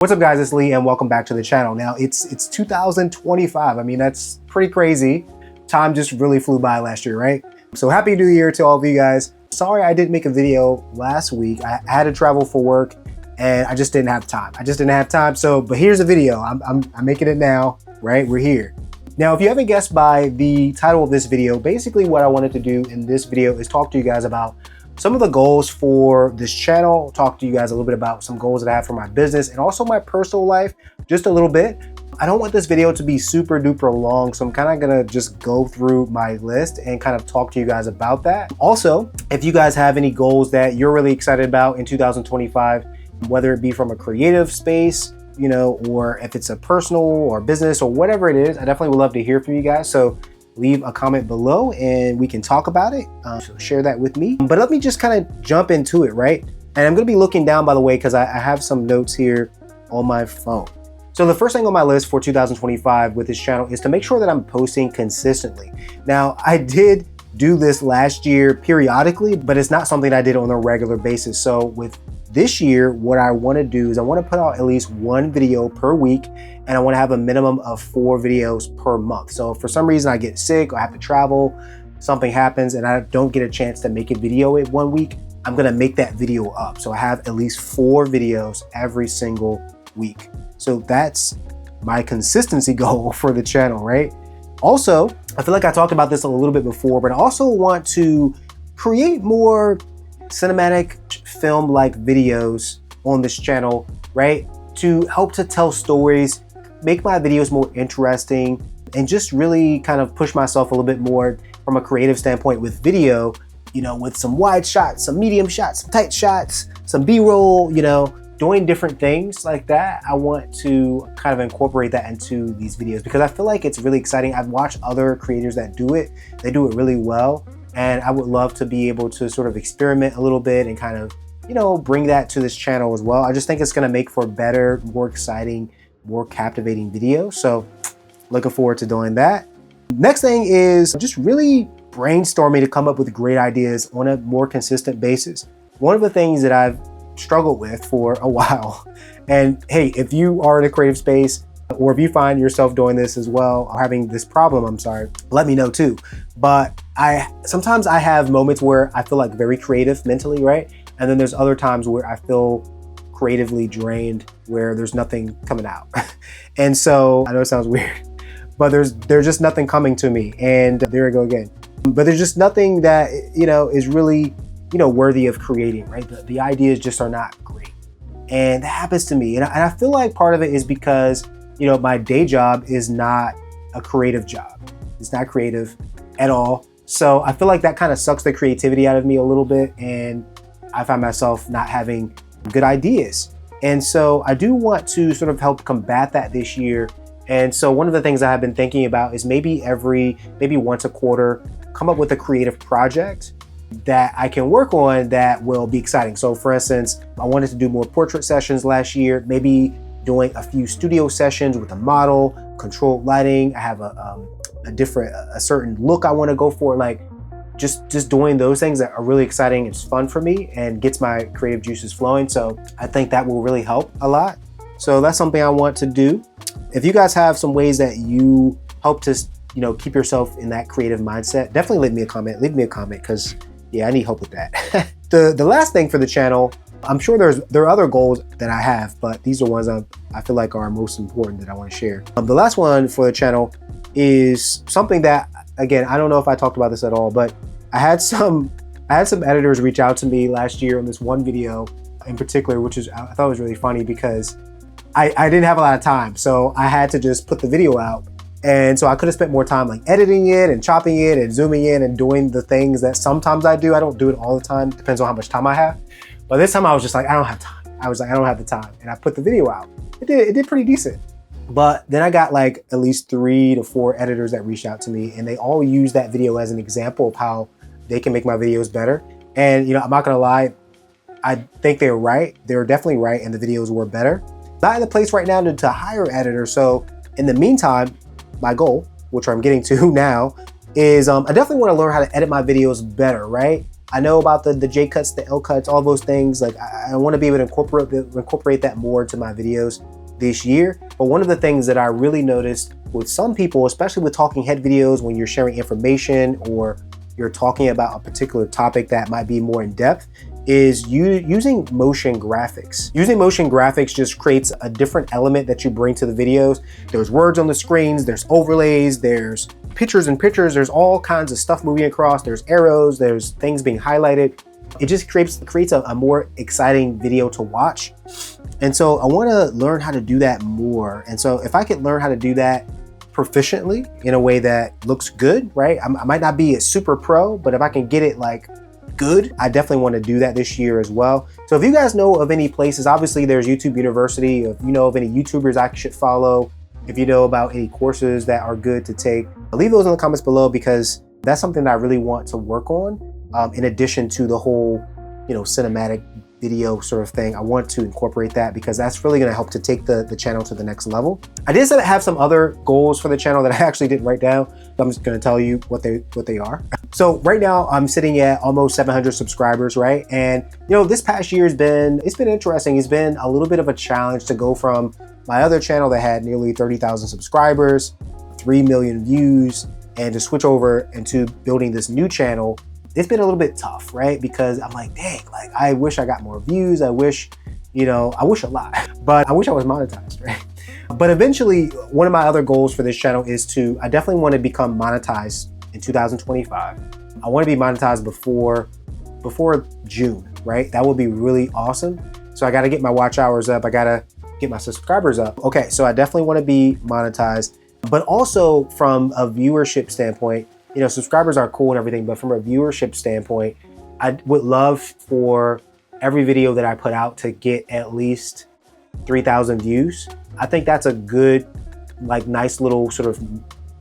What's up guys, it's Lee and welcome back to the channel. Now it's 2025. I mean, that's pretty crazy. Time just really flew by last year, right? So happy new year to all of you guys. Sorry I didn't make a video last week. I had to travel for work and I just didn't have time. So, but here's a video. I'm making it now, right? We're here. Now, if you haven't guessed by the title of this video, basically what I wanted to do in this video is talk to you guys about some of the goals for this channel, talk to you guys a little bit about some goals that I have for my business and also my personal life, just a little bit. I don't want this video to be super duper long, so I'm kind of gonna just go through my list and kind of talk to you guys about that. Also, if you guys have any goals that you're really excited about in 2025, whether it be from a creative space, you know, or if it's a personal or business or whatever it is, I definitely would love to hear from you guys. So leave a comment below and we can talk about it. So share that with me. But let me just kind of jump into it, right? And I'm gonna be looking down, by the way, because I have some notes here on my phone. So the first thing on my list for 2025 with this channel is to make sure that I'm posting consistently. Now, I did do this last year periodically, but it's not something I did on a regular basis. So with this year, what I want to do is I want to put out at least one video per week, and I want to have a minimum of 4 videos per month. So if for some reason I get sick or I have to travel, something happens and I don't get a chance to make a video in 1 week, I'm going to make that video up. So I have at least 4 videos every single week. So that's my consistency goal for the channel, right? Also, I feel like I talked about this a little bit before, but I also want to create more cinematic film-like videos on this channel, right? To help to tell stories, make my videos more interesting, and just really kind of push myself a little bit more from a creative standpoint with video, you know, with some wide shots, some medium shots, some tight shots, some B-roll, you know, doing different things like that. I want to kind of incorporate that into these videos because I feel like it's really exciting. I've watched other creators that do it. They do it really well. And I would love to be able to sort of experiment a little bit and kind of, you know, bring that to this channel as well. I just think it's gonna make for better, more exciting, more captivating videos. So looking forward to doing that. Next thing is just really brainstorming to come up with great ideas on a more consistent basis. One of the things that I've struggled with for a while, and hey, if you are in a creative space, or if you find yourself doing this as well, or having this problem, I'm sorry, let me know too. But sometimes I have moments where I feel like very creative mentally, right? And then there's other times where I feel creatively drained, where there's nothing coming out. And so, I know it sounds weird, but there's just nothing coming to me. And there I go again. But there's just nothing that, you know, is really, you know, worthy of creating, right? The ideas just are not great. And that happens to me. And I feel like part of it is because, you know, my day job is not a creative job. It's not creative at all. So I feel like that kind of sucks the creativity out of me a little bit. And I find myself not having good ideas. And so I do want to sort of help combat that this year. And so one of the things I have been thinking about is maybe once a quarter, come up with a creative project that I can work on that will be exciting. So for instance, I wanted to do more portrait sessions last year, maybe doing a few studio sessions with a model, controlled lighting. I have a certain look I want to go for, like just doing those things that are really exciting. It's fun for me and gets my creative juices flowing. So I think that will really help a lot. So that's something I want to do. If you guys have some ways that you help to, you know, keep yourself in that creative mindset, definitely leave me a comment because yeah, I need help with that. The last thing for the channel, I'm sure there are other goals that I have, but these are ones I feel like are most important that I want to share. The last one for the channel is something that, again, I don't know if I talked about this at all, but I had some editors reach out to me last year on this one video in particular, which I thought was really funny because I didn't have a lot of time. So I had to just put the video out. And so I could have spent more time like editing it and chopping it and zooming in and doing the things that sometimes I do. I don't do it all the time. Depends on how much time I have. But this time I was just like, I don't have time. I was like, I don't have the time. And I put the video out. It did pretty decent. But then I got like at least 3 to 4 editors that reached out to me, and they all use that video as an example of how they can make my videos better. And you know, I'm not gonna lie, I think they're right. They were definitely right, and the videos were better. Not in the place right now to hire editors. So in the meantime, my goal, which I'm getting to now, is I definitely want to learn how to edit my videos better, right? I know about the J cuts, the L cuts, all those things. Like I want to be able to incorporate that more into my videos this year. But one of the things that I really noticed with some people, especially with talking head videos, when you're sharing information or you're talking about a particular topic that might be more in depth, is using motion graphics. Using motion graphics just creates a different element that you bring to the videos. There's words on the screens, there's overlays, there's pictures and pictures, there's all kinds of stuff moving across, there's arrows, there's things being highlighted. It just creates a more exciting video to watch. And so I want to learn how to do that more. And so if I could learn how to do that proficiently in a way that looks good, right? I might not be a super pro, but if I can get it like good, I definitely want to do that this year as well. So if you guys know of any places, obviously there's YouTube University. If you know of any YouTubers I should follow, if you know about any courses that are good to take, leave those in the comments below, because that's something that I really want to work on. In addition to the whole, cinematic video sort of thing, I want to incorporate that because that's really going to help to take the channel to the next level. I did have some other goals for the channel that I actually didn't write down. So I'm just going to tell you what they are. So right now I'm sitting at almost 700 subscribers, right? And this past year it's been interesting. It's been a little bit of a challenge to go from my other channel that had nearly 30,000 subscribers, 3 million views, and to switch over into building this new channel. It's been a little bit tough, right? Because I'm like, dang, like I wish I got more views. I wish a lot, but I wish I was monetized, right? But eventually, one of my other goals for this channel is I definitely want to become monetized in 2025. I want to be monetized before June, right? That would be really awesome. So I got to get my watch hours up. I got to get my subscribers up. Okay, so I definitely want to be monetized, but also from a viewership standpoint, subscribers are cool and everything, but from a viewership standpoint, I would love for every video that I put out to get at least 3,000 views. I think that's a good, nice little sort of,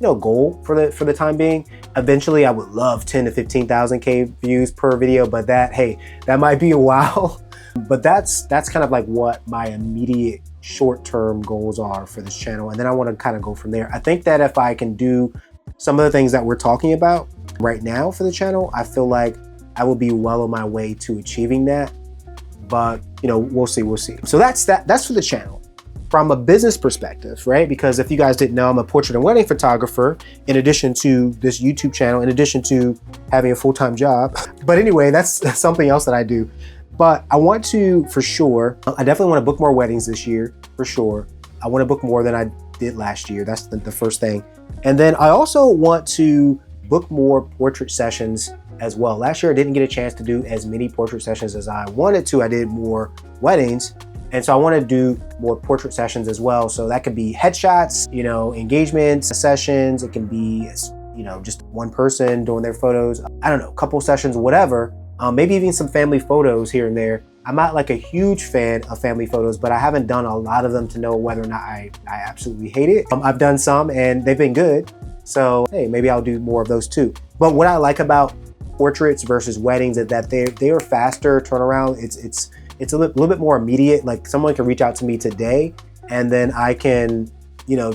goal for the time being. Eventually, I would love 10 to 15,000 views per video, but that might be a while. But that's kind of like what my immediate short-term goals are for this channel. And then I want to kind of go from there. I think that if I can do some of the things that we're talking about right now for the channel, I feel like I will be well on my way to achieving that. But, we'll see. So that's for the channel. From a business perspective, right? Because if you guys didn't know, I'm a portrait and wedding photographer in addition to this YouTube channel, in addition to having a full-time job. But anyway, that's something else that I do. But I want to, for sure, I definitely want to book more weddings this year, for sure. I want to book more than I did last year. That's the first thing. And then I also want to book more portrait sessions as well. Last year, I didn't get a chance to do as many portrait sessions as I wanted to. I did more weddings. And so I want to do more portrait sessions as well. So that could be headshots, engagements, sessions. It can be, just one person doing their photos. I don't know, couple sessions, whatever. Maybe even some family photos here and there. I'm not like a huge fan of family photos, but I haven't done a lot of them to know whether or not I absolutely hate it. I've done some and they've been good. So, hey, maybe I'll do more of those too. But what I like about portraits versus weddings is that they are faster turnaround. It's a little bit more immediate. Like someone can reach out to me today and then I can,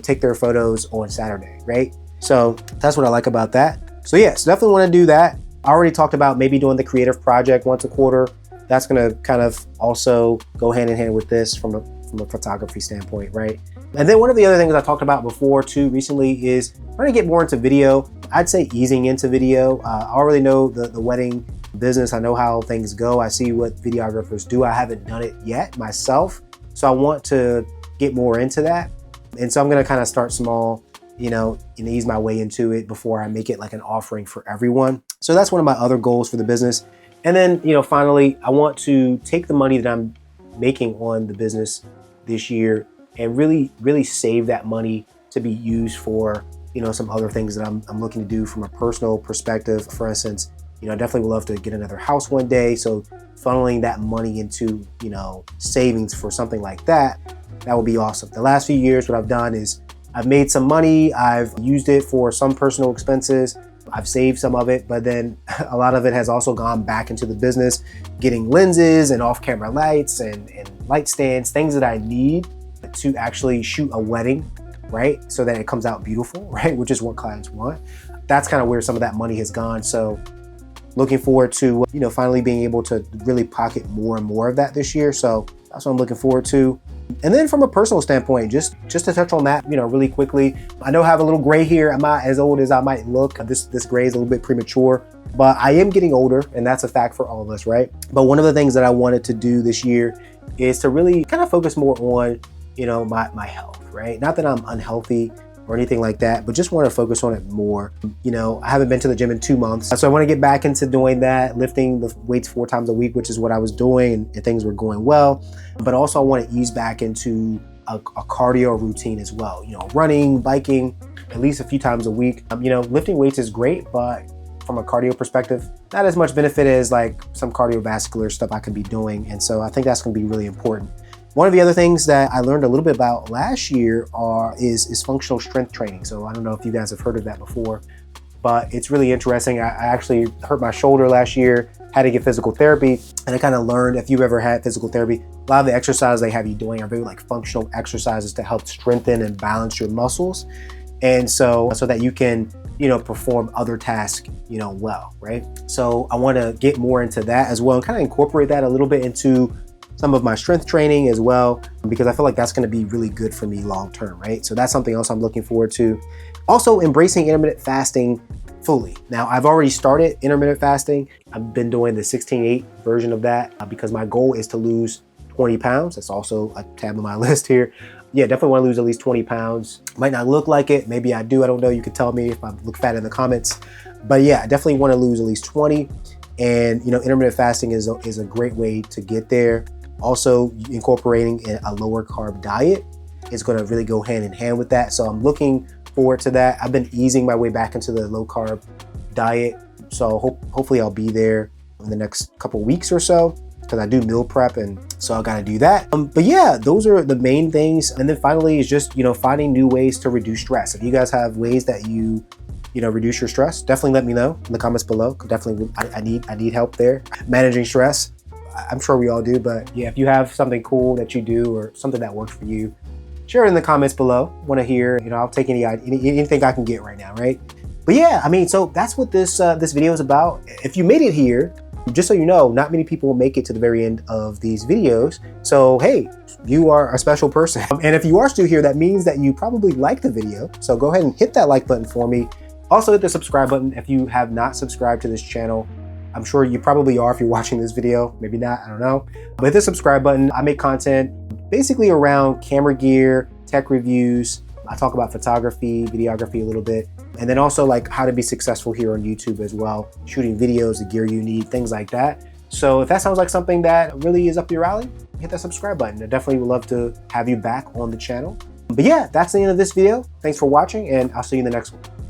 take their photos on Saturday, right? So that's what I like about that. So yes, definitely want to do that. I already talked about maybe doing the creative project once a quarter. That's going to kind of also go hand in hand with this from a photography standpoint, right? And then one of the other things I talked about before too recently is trying to get more into video. I'd say easing into video. I already know the wedding business. I know how things go. I see what videographers do. I haven't done it yet myself. So I want to get more into that. And so I'm going to kind of start small, and ease my way into it before I make it like an offering for everyone. So that's one of my other goals for the business. And then, finally, I want to take the money that I'm making on the business this year and really, really save that money to be used for, some other things that I'm looking to do from a personal perspective. For instance, I definitely would love to get another house one day. So funneling that money into, savings for something like that would be awesome. The last few years, what I've done is I've made some money. I've used it for some personal expenses. I've saved some of it, but then a lot of it has also gone back into the business, getting lenses and off-camera lights and light stands, things that I need to actually shoot a wedding, right? So that it comes out beautiful, right? Which is what clients want. That's kind of where some of that money has gone. So looking forward to, you know, finally being able to really pocket more and more of that this year. So that's what I'm looking forward to. And then from a personal standpoint, just to touch on that, you know, really quickly, I know I have a little gray here. I'm not as old as I might look. This gray is a little bit premature, but I am getting older, and that's a fact for all of us, right? But one of the things that I wanted to do this year is to really kind of focus more on, you know, my health, right? Not that I'm unhealthy or anything like that, but just want to focus on it more. You know, I haven't been to the gym in 2 months, so I want to get back into doing that, lifting the weights 4 times a week, which is what I was doing, and things were going well. But also I want to ease back into a cardio routine as well. You know, running, biking, at least a few times a week. You know, lifting weights is great, but from a cardio perspective, not as much benefit as like some cardiovascular stuff I could be doing. And so I think that's going to be really important. One of the other things that I learned a little bit about last year is functional strength training. So I don't know if you guys have heard of that before, but it's really interesting. I actually hurt my shoulder last year, had to get physical therapy, and I kind of learned, if you've ever had physical therapy, a lot of the exercises they have you doing are very like functional exercises to help strengthen and balance your muscles. And so that you can, you know, perform other tasks, you know, well, right? So I want to get more into that as well and kind of incorporate that a little bit into some of my strength training as well, because I feel like that's going to be really good for me long term, right? So that's something else I'm looking forward to. Also, embracing intermittent fasting fully. Now, I've already started intermittent fasting. I've been doing the 16-8 version of that because my goal is to lose 20 pounds. That's also a tab on my list here. Yeah, definitely want to lose at least 20 pounds. Might not look like it. Maybe I do. I don't know. You can tell me if I look fat in the comments. But yeah, I definitely want to lose at least 20. And, you know, intermittent fasting is a great way to get there. Also, incorporating a lower carb diet is going to really go hand in hand with that. So I'm looking forward to that. I've been easing my way back into the low carb diet. So hopefully I'll be there in the next couple weeks or so, because I do meal prep, and so I got to do that. But yeah, those are the main things. And then finally is just, you know, finding new ways to reduce stress. If you guys have ways that you know, reduce your stress, definitely let me know in the comments below. Definitely, I need help there managing stress. I'm sure we all do, but yeah, if you have something cool that you do or something that works for you, share it in the comments below. Want to hear, you know, I'll take anything I can get right now, right? But yeah, I mean, so that's what this video is about. If you made it here, just so you know, not many people will make it to the very end of these videos. So hey, you are a special person. And if you are still here, that means that you probably liked the video. So go ahead and hit that like button for me. Also hit the subscribe button if you have not subscribed to this channel. I'm sure you probably are if you're watching this video, maybe not, I don't know. But hit the subscribe button. I make content basically around camera gear, tech reviews. I talk about photography, videography a little bit, and then also like how to be successful here on YouTube as well, shooting videos, the gear you need, things like that. So if that sounds like something that really is up your alley, hit that subscribe button. I definitely would love to have you back on the channel. But yeah, that's the end of this video. Thanks for watching, and I'll see you in the next one.